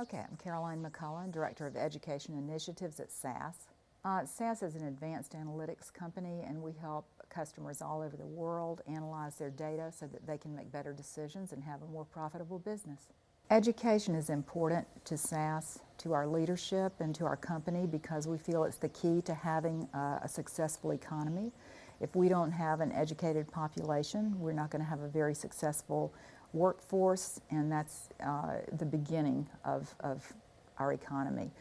Okay, I'm Caroline McCullen, Director of Education Initiatives at SAS. SAS is an advanced analytics company, and we help customers all over the world analyze their data so that they can make better decisions and have a more profitable business. Education is important to SAS, to our leadership, and to our company because we feel it's the key to having a successful economy. If we don't have an educated population, we're not going to have a very successful workforce, and that's the beginning of our economy.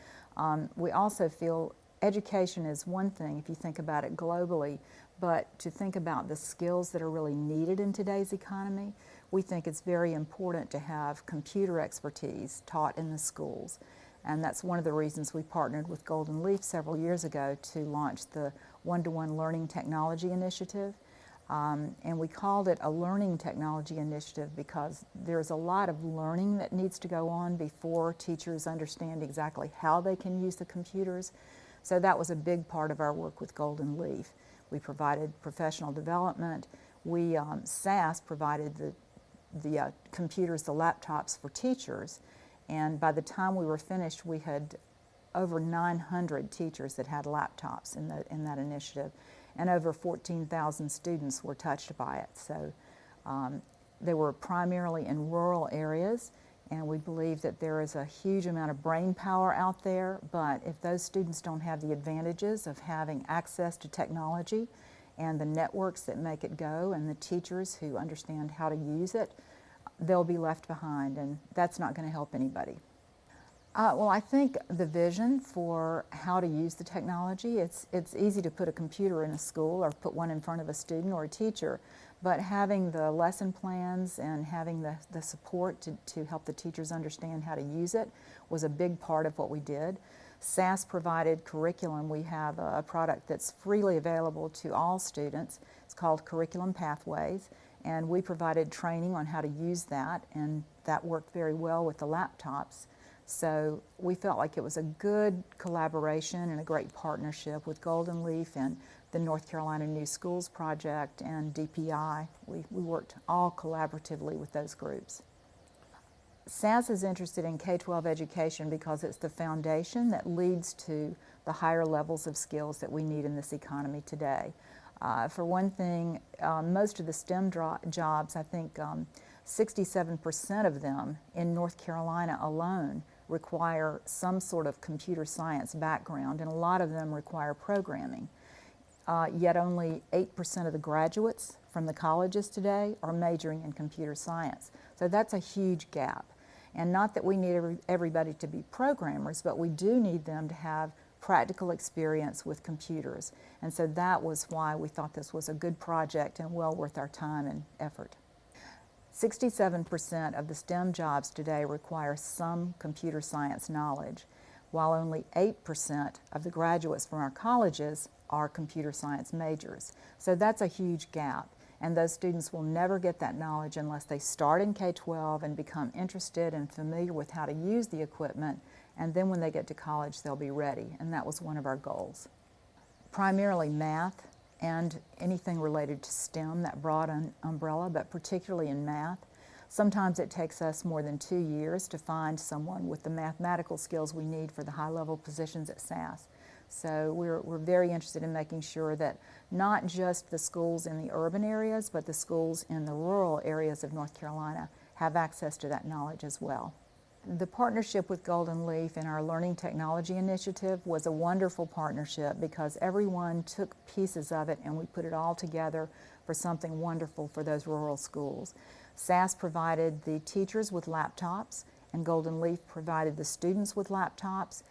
We also feel education is one thing if you think about it globally, but to think about the skills that are really needed in today's economy, we think it's very important to have computer expertise taught in the schools. And that's one of the reasons we partnered with Golden Leaf several years ago to launch the One-to-One Learning Technology Initiative. And we called it a learning technology initiative because there's a lot of learning that needs to go on before teachers understand exactly how they can use the computers. So that was a big part of our work with Golden Leaf. We provided professional development. SAS provided the computers, the laptops for teachers. And by the time we were finished, we had over 900 teachers that had laptops in that initiative, and over 14,000 students were touched by it. So they were primarily in rural areas, and we believe that there is a huge amount of brain power out there, but if those students don't have the advantages of having access to technology and the networks that make it go and the teachers who understand how to use it, they'll be left behind, and that's not going to help anybody. Well, I think the vision for how to use the technology, it's easy to put a computer in a school or put one in front of a student or a teacher, but having the lesson plans and having the support to help the teachers understand how to use it was a big part of what we did. SAS provided curriculum. We have a product that's freely available to all students. It's called Curriculum Pathways, and we provided training on how to use that, and that worked very well with the laptops. So we felt like it was a good collaboration and a great partnership with Golden Leaf and the North Carolina New Schools Project and DPI. We worked all collaboratively with those groups. SAS is interested in K-12 education because it's the foundation that leads to the higher levels of skills that we need in this economy today. For one thing, most of the STEM jobs, I think 67% of them in North Carolina alone require some sort of computer science background, and a lot of them require programming. Yet only 8% of the graduates from the colleges today are majoring in computer science. So that's a huge gap. And not that we need everybody to be programmers, but we do need them to have practical experience with computers. And so that was why we thought this was a good project and well worth our time and effort. 67% of the STEM jobs today require some computer science knowledge, while only 8% of the graduates from our colleges are computer science majors. So that's a huge gap, and those students will never get that knowledge unless they start in K-12 and become interested and familiar with how to use the equipment, and then when they get to college they'll be ready, and that was one of our goals. Primarily math and anything related to STEM, that broad umbrella, but particularly in math. Sometimes it takes us more than 2 years to find someone with the mathematical skills we need for the high-level positions at SAS. So we're very interested in making sure that not just the schools in the urban areas, but the schools in the rural areas of North Carolina have access to that knowledge as well. The partnership with Golden Leaf and our Learning Technology Initiative was a wonderful partnership because everyone took pieces of it and we put it all together for something wonderful for those rural schools. SAS provided the teachers with laptops and Golden Leaf provided the students with laptops.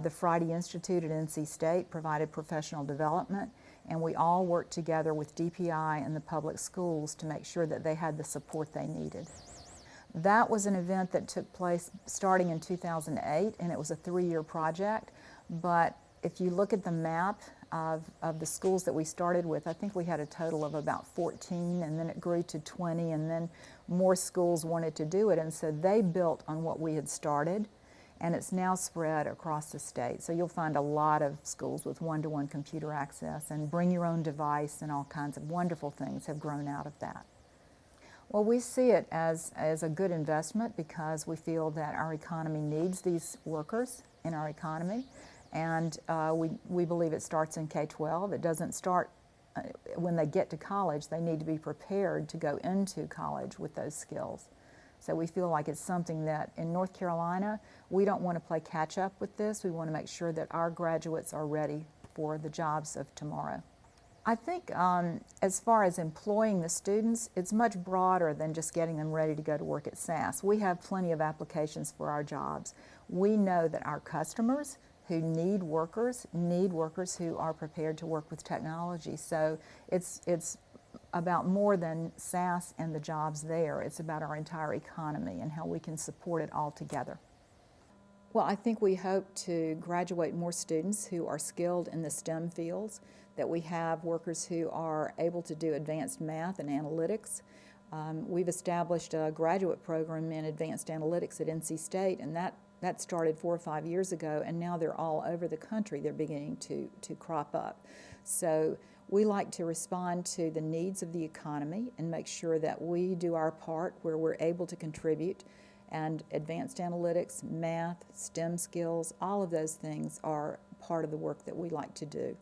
The Friday Institute at NC State provided professional development, and we all worked together with DPI and the public schools to make sure that they had the support they needed. That was an event that took place starting in 2008, and it was a 3-year project. But if you look at the map of the schools that we started with, I think we had a total of about 14, and then it grew to 20, and then more schools wanted to do it, and so they built on what we had started, and it's now spread across the state. So you'll find a lot of schools with one-to-one computer access, and bring your own device and all kinds of wonderful things have grown out of that. Well, we see it as a good investment because we feel that our economy needs these workers in our economy, and we believe it starts in K-12. It doesn't start when they get to college. They need to be prepared to go into college with those skills. So we feel like it's something that in North Carolina, we don't want to play catch up with this. We want to make sure that our graduates are ready for the jobs of tomorrow. I think as far as employing the students, it's much broader than just getting them ready to go to work at SAS. We have plenty of applications for our jobs. We know that our customers who need workers who are prepared to work with technology. So it's about more than SAS and the jobs there. It's about our entire economy and how we can support it all together. Well, I think we hope to graduate more students who are skilled in the STEM fields, that we have workers who are able to do advanced math and analytics. We've established a graduate program in advanced analytics at NC State, and that started 4 or 5 years ago, and now they're all over the country. They're beginning to crop up. So we like to respond to the needs of the economy and make sure that we do our part where we're able to contribute. And advanced analytics, math, STEM skills, all of those things are part of the work that we like to do.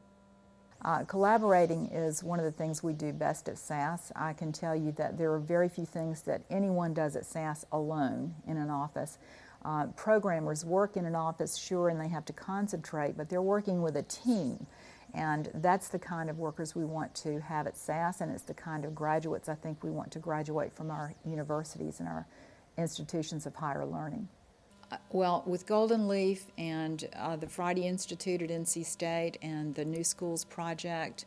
Collaborating is one of the things we do best at SAS. I can tell you that there are very few things that anyone does at SAS alone in an office. Programmers work in an office, sure, and they have to concentrate, but they're working with a team. And that's the kind of workers we want to have at SAS, and it's the kind of graduates I think we want to graduate from our universities and our institutions of higher learning. Well, with Golden Leaf and the Friday Institute at NC State and the New Schools Project,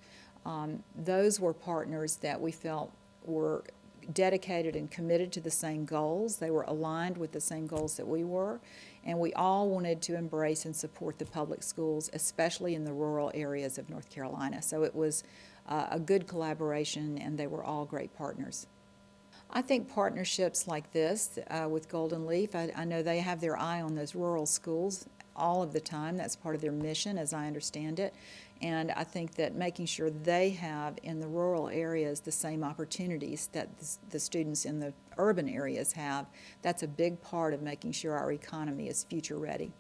those were partners that we felt were dedicated and committed to the same goals. They were aligned with the same goals that we were, and we all wanted to embrace and support the public schools, especially in the rural areas of North Carolina. So it was a good collaboration, and they were all great partners. I think partnerships like this with Golden Leaf, I know they have their eye on those rural schools all of the time. That's part of their mission, as I understand it. And I think that making sure they have in the rural areas the same opportunities that the students in the urban areas have, that's a big part of making sure our economy is future ready.